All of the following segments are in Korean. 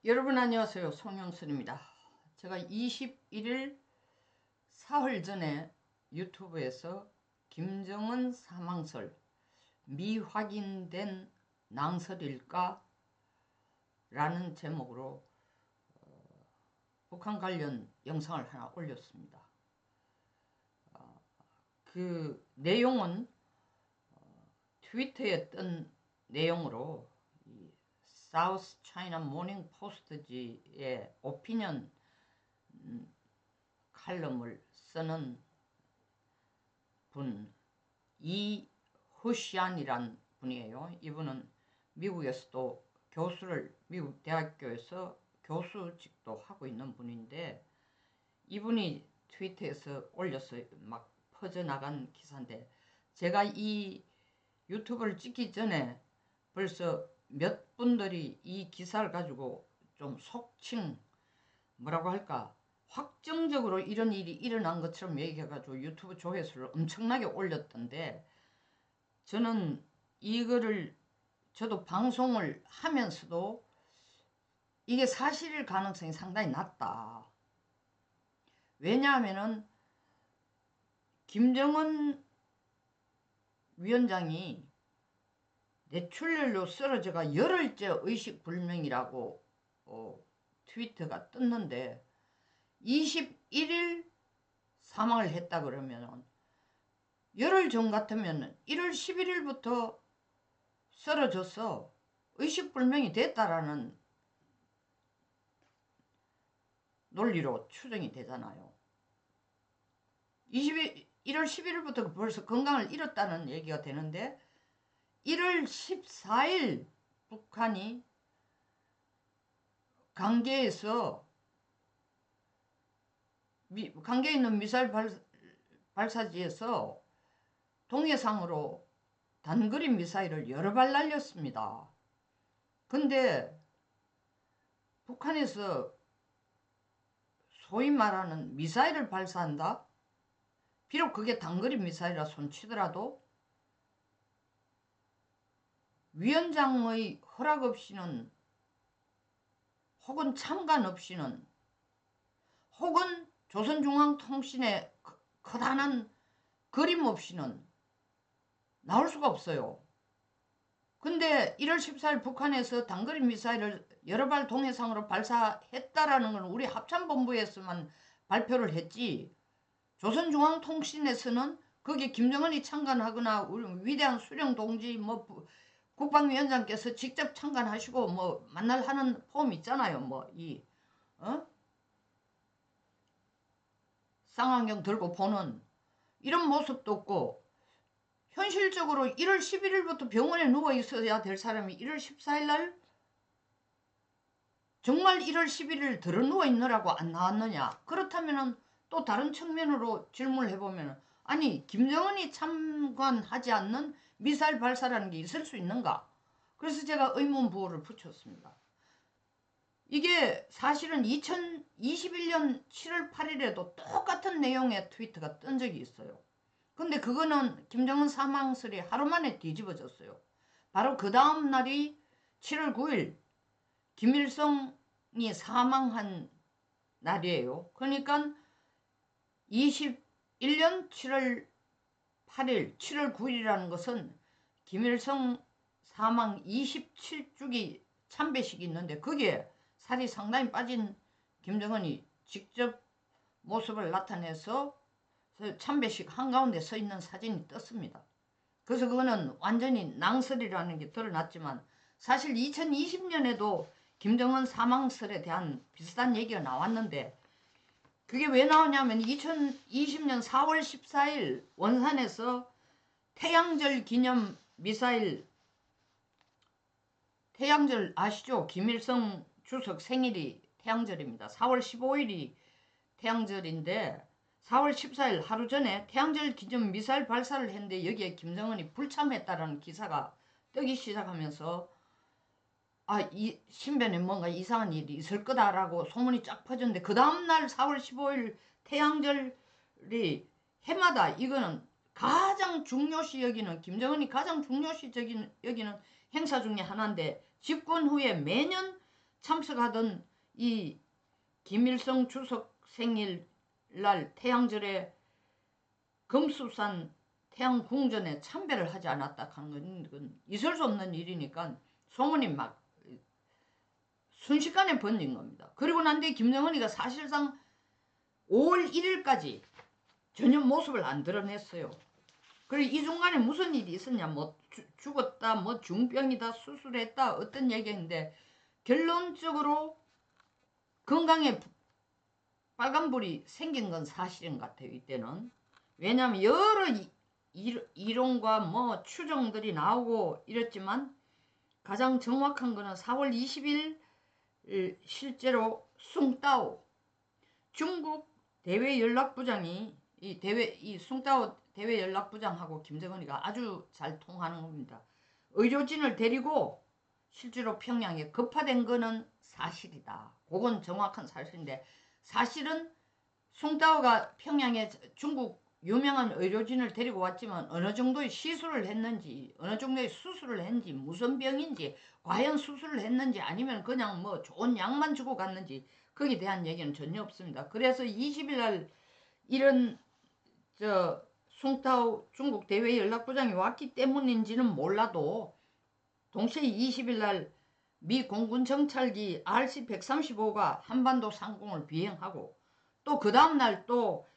여러분 안녕하세요. 송영순입니다. 제가 21일 사흘 전에 유튜브에서 김정은 사망설 미확인된 낭설일까? 라는 제목으로 북한 관련 영상을 하나 올렸습니다. 그 내용은 트위터에 뜬 내용으로 사우스 차이나 모닝 포스트지의 오피니언 칼럼을 쓰는 분 이후시안이란 분이에요. 이분은 미국에서도 미국 대학교에서 교수직도 하고 있는 분인데, 이분이 트위터에서 올려서 막 퍼져나간 기사인데, 제가 이 유튜브를 찍기 전에 벌써 몇 분들이 이 기사를 가지고 좀 속칭 뭐라고 할까 확정적으로 이런 일이 일어난 것처럼 얘기해가지고 유튜브 조회수를 엄청나게 올렸던데, 저는 이거를 저도 방송을 하면서도 이게 사실일 가능성이 상당히 낮다. 왜냐하면은 김정은 위원장이 뇌출혈로 쓰러져가 열흘째 의식불명이라고 트위터가 떴는데 21일 사망을 했다 그러면 열흘 전 같으면 1월 11일부터 쓰러져서 의식불명이 됐다라는 논리로 추정이 되잖아요. 1월 11일부터 벌써 건강을 잃었다는 얘기가 되는데 1월 14일 북한이 강계에서 강계에 있는 미사일 발사지에서 동해상으로 단거리 미사일을 여러 발 날렸습니다. 근데 북한에서 소위 말하는 미사일을 발사한다? 비록 그게 단거리 미사일이라 손치더라도 위원장의 허락 없이는, 혹은 참관 없이는, 혹은 조선중앙통신의 커다란 그림 없이는 나올 수가 없어요. 근데 1월 14일 북한에서 단거리 미사일을 여러 발 동해상으로 발사했다라는 건 우리 합참본부에서만 발표를 했지, 조선중앙통신에서는 거기에 김정은이 참관하거나 우리 위대한 수령 동지 국방위원장께서 직접 참관하시고 만날 하는 폼 있잖아요. 쌍안경 들고 보는 이런 모습도 없고, 현실적으로 1월 11일부터 병원에 누워 있어야 될 사람이 1월 14일 날 정말 1월 11일 들어 누워 있느라고 안 나왔느냐? 그렇다면 또 다른 측면으로 질문을 해보면, 아니 김정은이 참관하지 않는 미사일 발사라는 게 있을 수 있는가? 그래서 제가 의문부호를 붙였습니다. 이게 사실은 2021년 7월 8일에도 똑같은 내용의 트위터가 뜬 적이 있어요. 근데 그거는 김정은 사망설이 하루 만에 뒤집어졌어요. 바로 그 다음 날이 7월 9일 김일성이 사망한 날이에요. 그러니까 21년 7월 8일, 7월 9일이라는 것은 김일성 사망 27주기 참배식이 있는데, 거기에 살이 상당히 빠진 김정은이 직접 모습을 나타내서 참배식 한가운데 서 있는 사진이 떴습니다. 그래서 그거는 완전히 낭설이라는 게 드러났지만, 사실 2020년에도 김정은 사망설에 대한 비슷한 얘기가 나왔는데, 그게 왜 나오냐면 2020년 4월 14일 원산에서 태양절 기념 미사일, 태양절 아시죠? 김일성 주석 생일이 태양절입니다. 4월 15일이 태양절인데 4월 14일 하루 전에 태양절 기념 미사일 발사를 했는데 여기에 김정은이 불참했다라는 기사가 뜨기 시작하면서 이 신변에 뭔가 이상한 일이 있을 거다라고 소문이 쫙 퍼졌는데, 그 다음날 4월 15일 태양절이 해마다, 이거는 가장 중요시 여기는, 김정은이 가장 중요시 여기는 행사 중에 하나인데, 집권 후에 매년 참석하던 이 김일성 주석 생일날 태양절에 금수산 태양궁전에 참배를 하지 않았다 하는 건 있을 수 없는 일이니까 소문이 막 순식간에 번진 겁니다. 그리고 난 뒤에 김정은이가 사실상 5월 1일까지 전혀 모습을 안 드러냈어요. 그리고 이 중간에 무슨 일이 있었냐, 뭐 죽었다, 뭐 중병이다, 수술했다, 어떤 얘기인데 결론적으로 건강에 빨간불이 생긴 건 사실인 것 같아요, 이때는. 왜냐하면 여러 이론과 뭐 추정들이 나오고 이랬지만 가장 정확한 거는 4월 20일 실제로 숭따오 중국 대외연락부장이 이 숭따오 대외연락부장하고 김정은이가 아주 잘 통하는 겁니다. 의료진을 데리고 실제로 평양에 급파된 거는 사실이다. 그건 정확한 사실인데, 사실은 숭따오가 평양에 중국 유명한 의료진을 데리고 왔지만 어느 정도의 시술을 했는지, 어느 정도의 수술을 했는지, 무슨 병인지, 과연 수술을 했는지, 아니면 그냥 뭐 좋은 약만 주고 갔는지, 거기에 대한 얘기는 전혀 없습니다. 그래서 20일 날 이런 숭따오 중국 대외연락부장이 왔기 때문인지는 몰라도 동시에 20일 날 미 공군 정찰기 RC-135가 한반도 상공을 비행하고, 또 그 다음날 또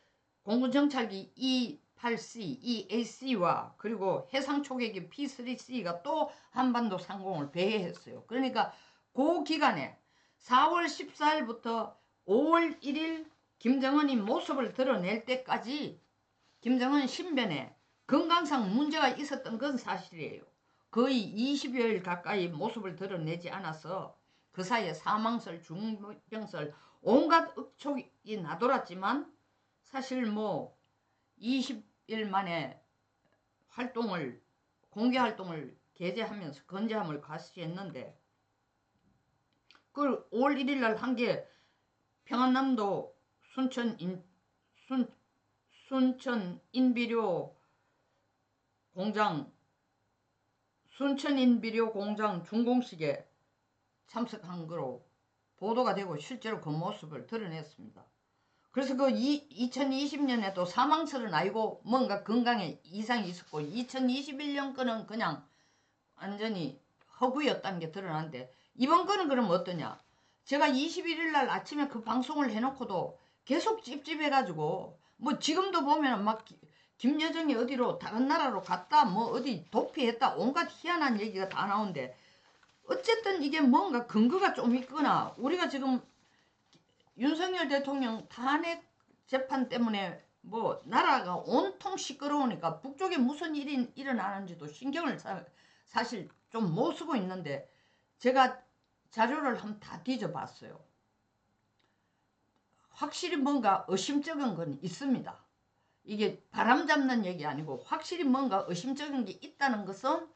공군 정찰기 E-8C, E-8C와 그리고 해상 초계기 P-3C가 또 한반도 상공을 배회했어요. 그러니까 그 기간에 4월 14일부터 5월 1일 김정은이 모습을 드러낼 때까지 김정은 신변에 건강상 문제가 있었던 건 사실이에요. 거의 20여일 가까이 모습을 드러내지 않아서 그 사이에 사망설, 중병설, 온갖 억촉이 나돌았지만 사실 뭐 20일 만에 공개 활동을 게재하면서 건재함을 과시했는데, 그 5월 1일 날 한 게 평안남도 순천 인비료 공장 준공식에 참석한 거로 보도가 되고 실제로 그 모습을 드러냈습니다. 그래서 그 2020년에도 사망설은 아니고 뭔가 건강에 이상이 있었고, 2021년 거는 그냥 완전히 허구였다는 게 드러났는데, 이번 거는 그럼 어떠냐? 제가 21일 날 아침에 그 방송을 해놓고도 계속 찝찝해가지고, 뭐 지금도 보면 막 김여정이 어디로 다른 나라로 갔다, 뭐 어디 도피했다, 온갖 희한한 얘기가 다 나오는데, 어쨌든 이게 뭔가 근거가 좀 있거나, 우리가 지금 윤석열 대통령 탄핵 재판 때문에 뭐 나라가 온통 시끄러우니까 북쪽에 무슨 일이 일어나는지도 신경을 사실 좀 못 쓰고 있는데, 제가 자료를 한번 다 뒤져봤어요. 확실히 뭔가 의심쩍은 건 있습니다. 이게 바람잡는 얘기 아니고 확실히 뭔가 의심쩍은 게 있다는 것은,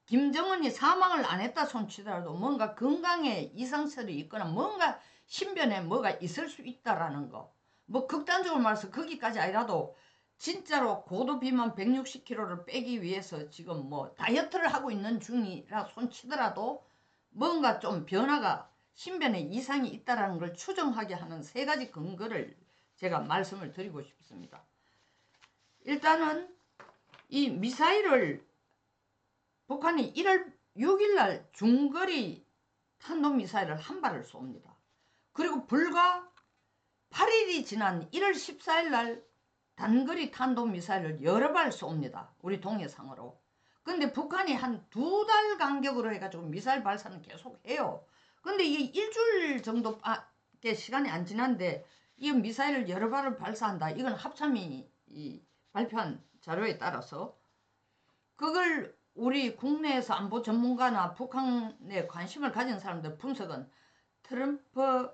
김정은이 사망을 안 했다 손치더라도 뭔가 건강에 이상설이 있거나 뭔가 신변에 뭐가 있을 수 있다라는 거. 뭐 극단적으로 말해서 거기까지 아니라도 진짜로 고도 비만 160kg를 빼기 위해서 지금 뭐 다이어트를 하고 있는 중이라 손치더라도 뭔가 좀 변화가, 신변에 이상이 있다라는 걸 추정하게 하는 세 가지 근거를 제가 말씀을 드리고 싶습니다. 일단은 이 미사일을 북한이 1월 6일 날 중거리 탄도미사일을 한 발을 쏩니다. 그리고 불과 8일이 지난 1월 14일 날 단거리 탄도미사일을 여러 발 쏩니다. 우리 동해상으로. 근데 북한이 한 2달 간격으로 해가지고 미사일 발사는 계속 해요. 근데 이게 일주일 정도밖에 시간이 안 지났는데 이 미사일을 여러 발을 발사한다. 이건 합참이 발표한 자료에 따라서, 그걸 우리 국내에서 안보 전문가나 북한에 관심을 가진 사람들 분석은, 트럼프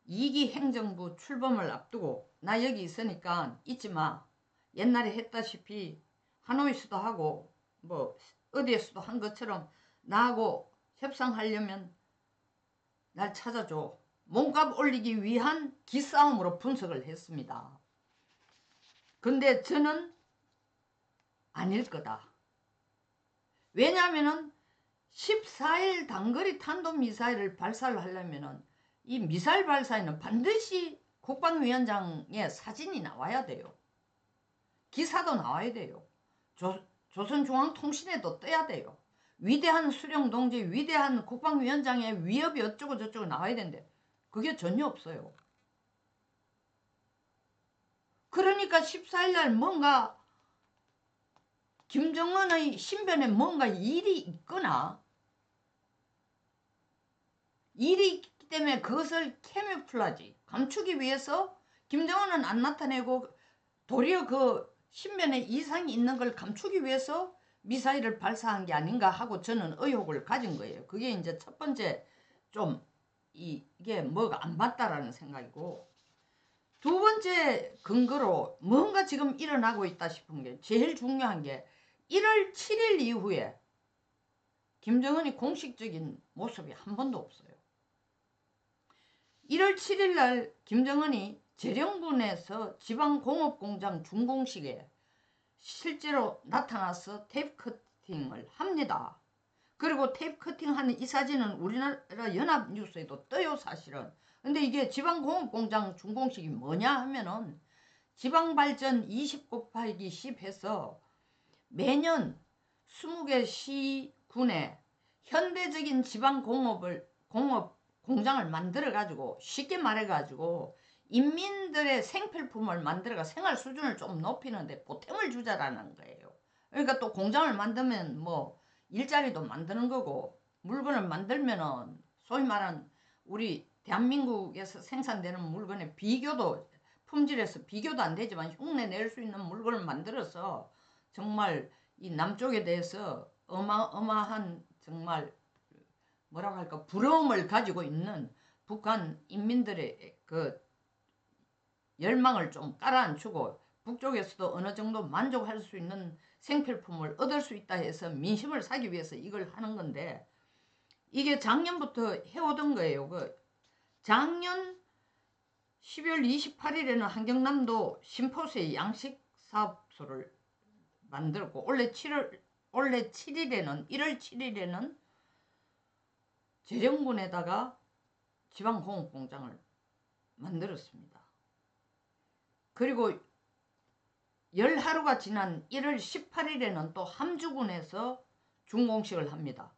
2기 행정부 출범을 앞두고 나 여기 있으니까 잊지 마. 옛날에 했다시피 하노이에서도 하고 뭐 어디에서도 한 것처럼 나하고 협상하려면 날 찾아줘. 몸값 올리기 위한 기싸움으로 분석을 했습니다. 근데 저는 아닐 거다. 왜냐하면은 14일 단거리 탄도미사일을 발사를 하려면은 이 미사일 발사에는 반드시 국방위원장의 사진이 나와야 돼요. 기사도 나와야 돼요. 조선중앙통신에도 떠야 돼요. 위대한 수령동지, 위대한 국방위원장의 위협이 어쩌고 저쩌고 나와야 되는데 그게 전혀 없어요. 그러니까 14일 날 뭔가 김정은의 신변에 뭔가 일이 있거나 일이 있기 때문에 그것을 캐모플라지, 감추기 위해서 김정은은 안 나타내고 도리어 그 신변에 이상이 있는 걸 감추기 위해서 미사일을 발사한 게 아닌가 하고 저는 의혹을 가진 거예요. 그게 이제 첫 번째 좀 이게 뭐가 안 맞다라는 생각이고, 두 번째 근거로 뭔가 지금 일어나고 있다 싶은 게 제일 중요한 게 1월 7일 이후에 김정은이 공식적인 모습이 한 번도 없어요. 1월 7일 날 김정은이 재령군에서 지방공업공장 준공식에 실제로 나타나서 테이프 커팅을 합니다. 그리고 테이프 커팅하는 이 사진은 우리나라 연합뉴스에도 떠요, 사실은. 근데 이게 지방공업공장 준공식이 뭐냐 하면은 지방발전 20 곱하기 10 해서 매년 20개 시군에 현대적인 공업 공장을 만들어 가지고, 쉽게 말해 가지고 인민들의 생필품을 만들어가 생활 수준을 좀 높이는데 보탬을 주자라는 거예요. 그러니까 또 공장을 만들면 뭐 일자리도 만드는 거고, 물건을 만들면은 소위 말하는 우리 대한민국에서 생산되는 물건의 비교도, 품질에서 비교도 안 되지만 흉내 낼 수 있는 물건을 만들어서 정말 이 남쪽에 대해서 어마어마한 정말 뭐라고 할까, 부러움을 가지고 있는 북한 인민들의 그 열망을 좀 깔아앉히고 북쪽에서도 어느 정도 만족할 수 있는 생필품을 얻을 수 있다 해서 민심을 사기 위해서 이걸 하는 건데, 이게 작년부터 해오던 거예요. 그 작년 12월 28일에는 한경남도 신포시의 양식사업소를 만들었고, 올해 7일에는 1월 7일에는 재령군에다가 지방공업공장을 만들었습니다. 그리고 10하루가 지난 1월 18일에는 또 함주군에서 준공식을 합니다.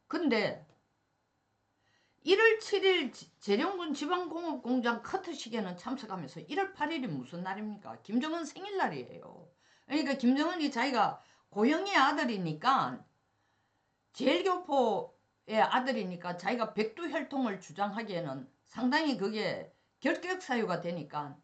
근데 1월 7일 재령군 지방공업공장 커트식에는 참석하면서 1월 8일이 무슨 날입니까? 김정은 생일날이에요. 그러니까 김정은이 자기가 고영의 아들이니까, 제일교포의 아들이니까 자기가 백두혈통을 주장하기에는 상당히 그게 결격사유가 되니까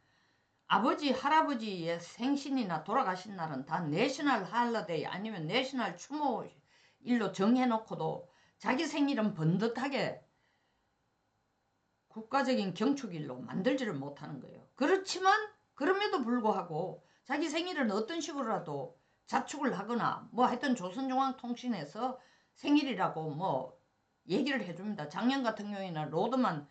아버지 할아버지의 생신이나 돌아가신 날은 다 내셔널 할러데이 아니면 내셔널 추모일로 정해놓고도 자기 생일은 번듯하게 국가적인 경축일로 만들지를 못하는 거예요. 그렇지만 그럼에도 불구하고 자기 생일은 어떤 식으로라도 자축을 하거나 뭐 하여튼 조선중앙통신에서 생일이라고 뭐 얘기를 해줍니다. 작년 같은 경우에는 로드만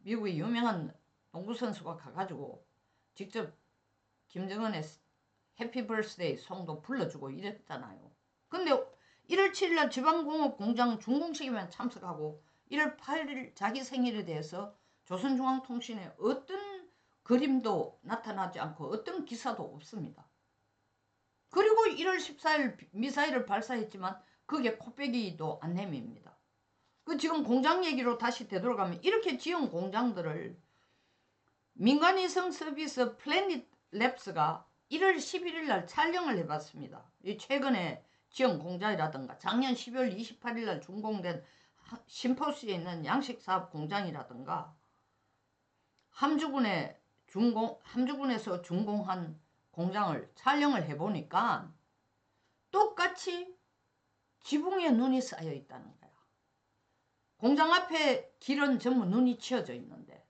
미국의 유명한 농구선수가 가가지고 직접 김정은의 해피 버스데이 송도 불러주고 이랬잖아요. 근데 1월 7일날 지방공업공장 준공식에만 참석하고 1월 8일 자기 생일에 대해서 조선중앙통신에 어떤 그림도 나타나지 않고 어떤 기사도 없습니다. 그리고 1월 14일 미사일을 발사했지만 그게 코빼기도 안 내밉니다. 그 지금 공장 얘기로 다시 되돌아가면 이렇게 지은 공장들을 민간위성 서비스 플래닛 랩스가 1월 11일 날 촬영을 해봤습니다. 최근에 지은 공장이라든가 작년 12월 28일 날 준공된 신포시에 있는 양식사업 공장이라든가 함주군에서 준공한 공장을 촬영을 해보니까 똑같이 지붕에 눈이 쌓여 있다는 거야. 공장 앞에 길은 전부 눈이 치어져 있는데,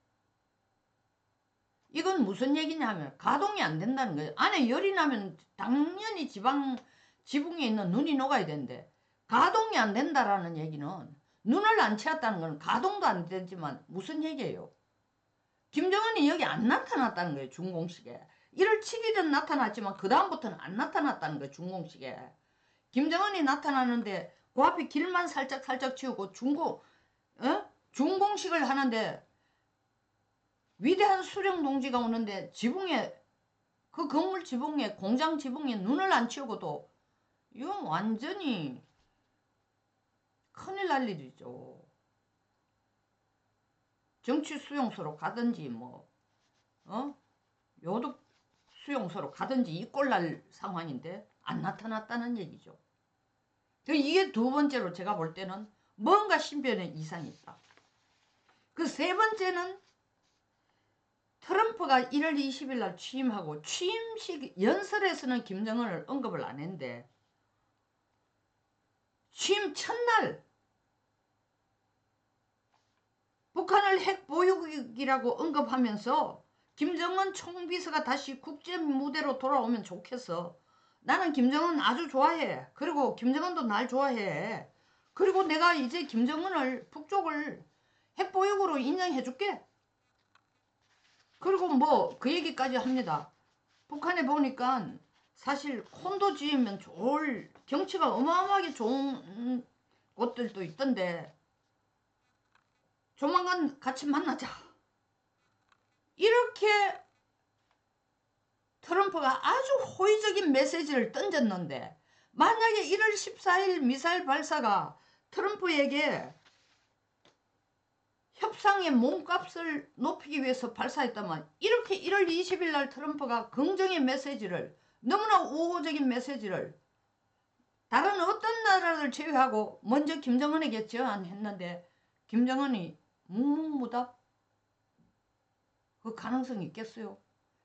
이건 무슨 얘기냐면 가동이 안 된다는 거예요. 안에 열이 나면 당연히 지붕에 있는 눈이 녹아야 되는데 가동이 안 된다라는 얘기는, 눈을 안 치웠다는 건 가동도 안 되지만 무슨 얘기예요? 김정은이 여기 안 나타났다는 거예요. 준공식에 1월 7일은 나타났지만 그 다음부터는 안 나타났다는 거예요. 준공식에 김정은이 나타나는데 그 앞에 길만 살짝 치우고 준공식을 하는데 위대한 수령 동지가 오는데 지붕에 그 건물 지붕에 공장 지붕에 눈을 안 치우고도 이건 완전히 큰일 날 일이죠. 정치 수용소로 가든지 요독 수용소로 가든지 이 꼴날 상황인데 안 나타났다는 얘기죠. 이게 두 번째로 제가 볼 때는 뭔가 신변에 이상이 있다. 그 세 번째는 트럼프가 1월 20일 날 취임하고 취임식 연설에서는 김정은을 언급을 안 했는데 취임 첫날 북한을 핵 보유국이라고 언급하면서 김정은 총비서가 다시 국제 무대로 돌아오면 좋겠어. 나는 김정은 아주 좋아해. 그리고 김정은도 날 좋아해. 그리고 내가 이제 김정은을 북쪽을 핵 보유국으로 인정해 줄게. 그리고 그 얘기까지 합니다. 북한에 보니까 사실 콘도 지으면 좋을 경치가 어마어마하게 좋은 곳들도 있던데 조만간 같이 만나자. 이렇게 트럼프가 아주 호의적인 메시지를 던졌는데 만약에 1월 14일 미사일 발사가 트럼프에게 협상의 몸값을 높이기 위해서 발사했다면 이렇게 1월 20일 날 트럼프가 긍정의 메시지를 너무나 우호적인 메시지를 다른 어떤 나라를 제외하고 먼저 김정은에게 제안했는데 김정은이 묵묵무답 그 가능성이 있겠어요?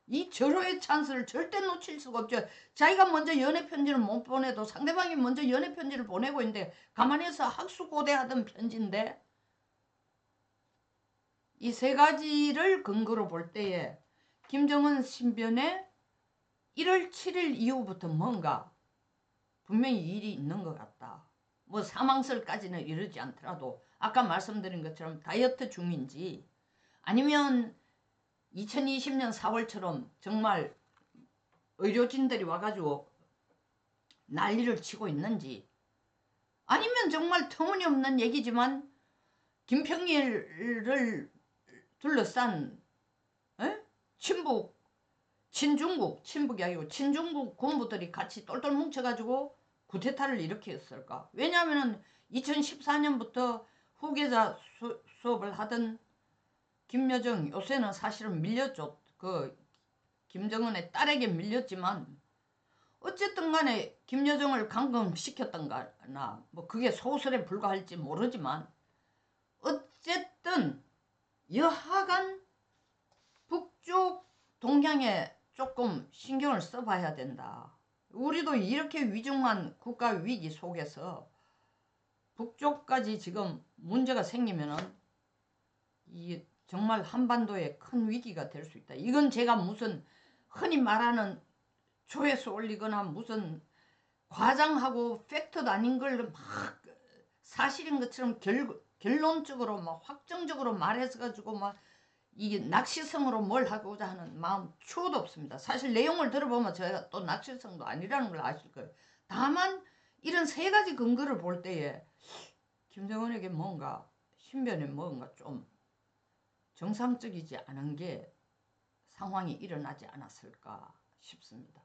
이 절호의 찬스를 절대 놓칠 수가 없죠. 자기가 먼저 연애편지를 못 보내도 상대방이 먼저 연애편지를 보내고 있는데 가만히서 학수고대하던 편지인데 이 세 가지를 근거로 볼 때에 김정은 신변에 1월 7일 이후부터 뭔가 분명히 일이 있는 것 같다. 사망설까지는 이르지 않더라도 아까 말씀드린 것처럼 다이어트 중인지 아니면 2020년 4월처럼 정말 의료진들이 와가지고 난리를 치고 있는지 아니면 정말 터무니없는 얘기지만 김평일을 둘러싼 친북이 아니고 친중국 군부들이 같이 똘똘 뭉쳐가지고 쿠데타를 일으켰을까? 왜냐하면 2014년부터 후계자 수업을 하던 김여정 요새는 사실은 밀렸죠. 김정은의 딸에게 밀렸지만 어쨌든 간에 김여정을 감금시켰던가나 그게 소설에 불과할지 모르지만 어쨌든 여하간 북쪽 동향에 조금 신경을 써봐야 된다. 우리도 이렇게 위중한 국가 위기 속에서 북쪽까지 지금 문제가 생기면은 이 정말 한반도에 큰 위기가 될 수 있다. 이건 제가 무슨 흔히 말하는 조회수 올리거나 무슨 과장하고 팩트도 아닌 걸 막 사실인 것처럼 결론적으로 막 확정적으로 말해서 가지고 막 이게 낚시성으로 뭘 하고자 하는 마음 추호도 없습니다. 사실 내용을 들어보면 제가 또 낚시성도 아니라는 걸 아실 거예요. 다만 이런 세 가지 근거를 볼 때에 김정은에게 뭔가 신변에 뭔가 좀 정상적이지 않은 게 상황이 일어나지 않았을까 싶습니다.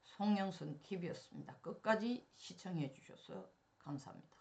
송영순 TV였습니다. 끝까지 시청해 주셔서 감사합니다.